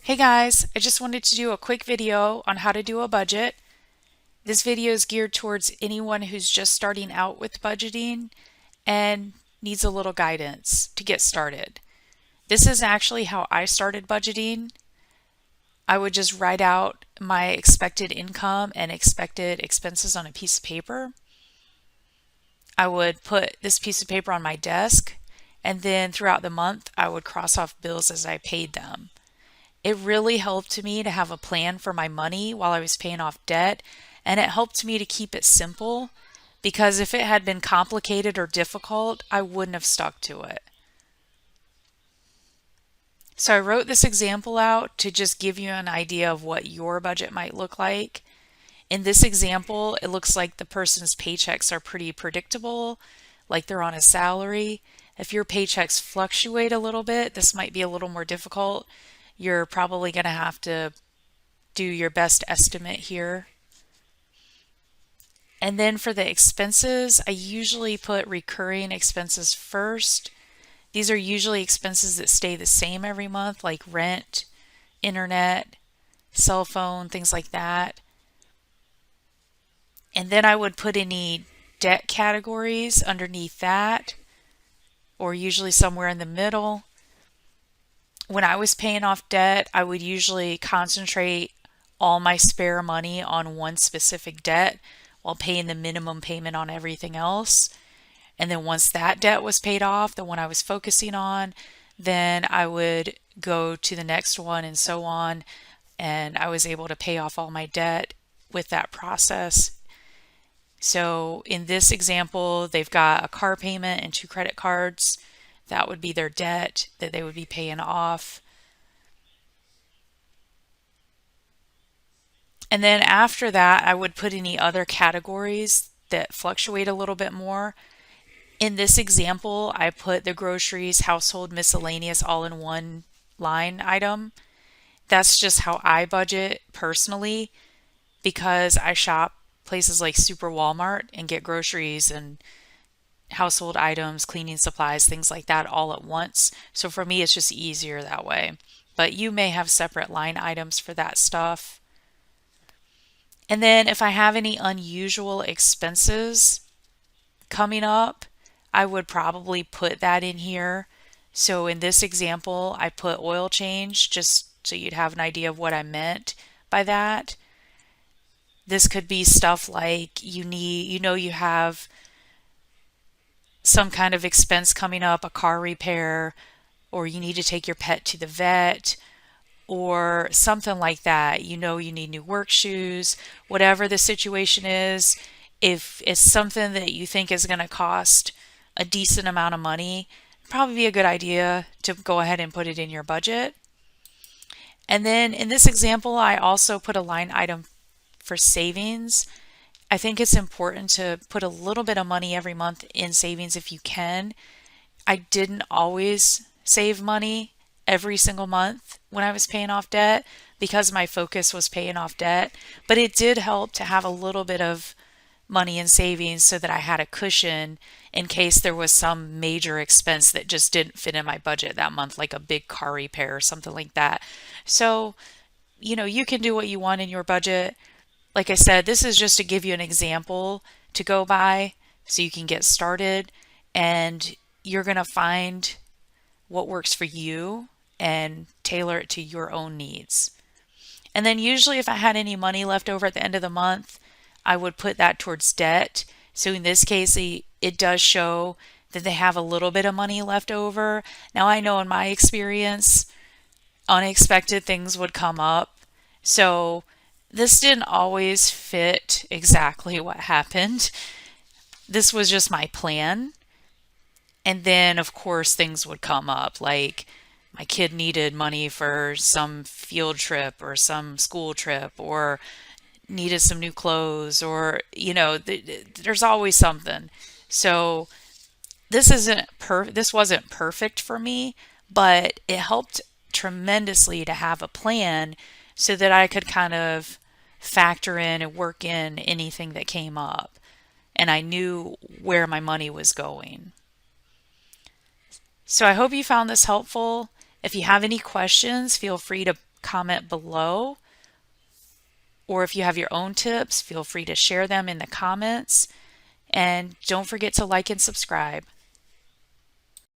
Hey guys, I just wanted to do a quick video on how to do a budget. This video is geared towards anyone who's just starting out with budgeting and needs a little guidance to get started. This is actually how I started budgeting. I would just write out my expected income and expected expenses on a piece of paper. I would put this piece of paper on my desk, and then throughout the month, I would cross off bills as I paid them. It really helped me to have a plan for my money while I was paying off debt, and it helped me to keep it simple because if it had been complicated or difficult, I wouldn't have stuck to it. So I wrote this example out to just give you an idea of what your budget might look like. In this example, it looks like the person's paychecks are pretty predictable, like they're on a salary. If your paychecks fluctuate a little bit, this might be a little more difficult. You're probably going to have to do your best estimate here. And then for the expenses, I usually put recurring expenses first. These are usually expenses that stay the same every month, like rent, internet, cell phone, things like that. And then I would put any debt categories underneath that, or usually somewhere in the middle. When I was paying off debt, I would usually concentrate all my spare money on one specific debt while paying the minimum payment on everything else. And then once that debt was paid off, the one I was focusing on, then I would go to the next one and so on. And I was able to pay off all my debt with that process. So in this example, they've got a car payment and two credit cards. That would be their debt that they would be paying off. And then after that, I would put any other categories that fluctuate a little bit more. In this example, I put the groceries, household miscellaneous all in one line item. That's just how I budget personally because I shop places like Super Walmart and get groceries and household items, cleaning supplies, things like that all at once. So for me, it's just easier that way. But you may have separate line items for that stuff. And then if I have any unusual expenses coming up, I would probably put that in here. So in this example, I put oil change just so you'd have an idea of what I meant by that. This could be stuff like you have some kind of expense coming up, a car repair, or you need to take your pet to the vet, or something like that. You need new work shoes, whatever the situation is. If it's something that you think is going to cost a decent amount of money, probably be a good idea to go ahead and put it in your budget. And then in this example, I also put a line item for savings. I think it's important to put a little bit of money every month in savings if you can. I didn't always save money every single month when I was paying off debt because my focus was paying off debt, but it did help to have a little bit of money in savings so that I had a cushion in case there was some major expense that just didn't fit in my budget that month, like a big car repair or something like that. So, you can do what you want in your budget. Like I said, this is just to give you an example to go by so you can get started and you're going to find what works for you and tailor it to your own needs. And then usually if I had any money left over at the end of the month, I would put that towards debt. So in this case, it does show that they have a little bit of money left over. Now I know in my experience, unexpected things would come up. So this didn't always fit exactly what happened. This was just my plan. And then, of course, things would come up like my kid needed money for some field trip or some school trip or needed some new clothes or, there's always something. So this wasn't perfect for me, but it helped tremendously to have a plan so that I could kind of factor in and work in anything that came up and I knew where my money was going. So I hope you found this helpful. If you have any questions, feel free to comment below. Or if you have your own tips, feel free to share them in the comments. And don't forget to like and subscribe.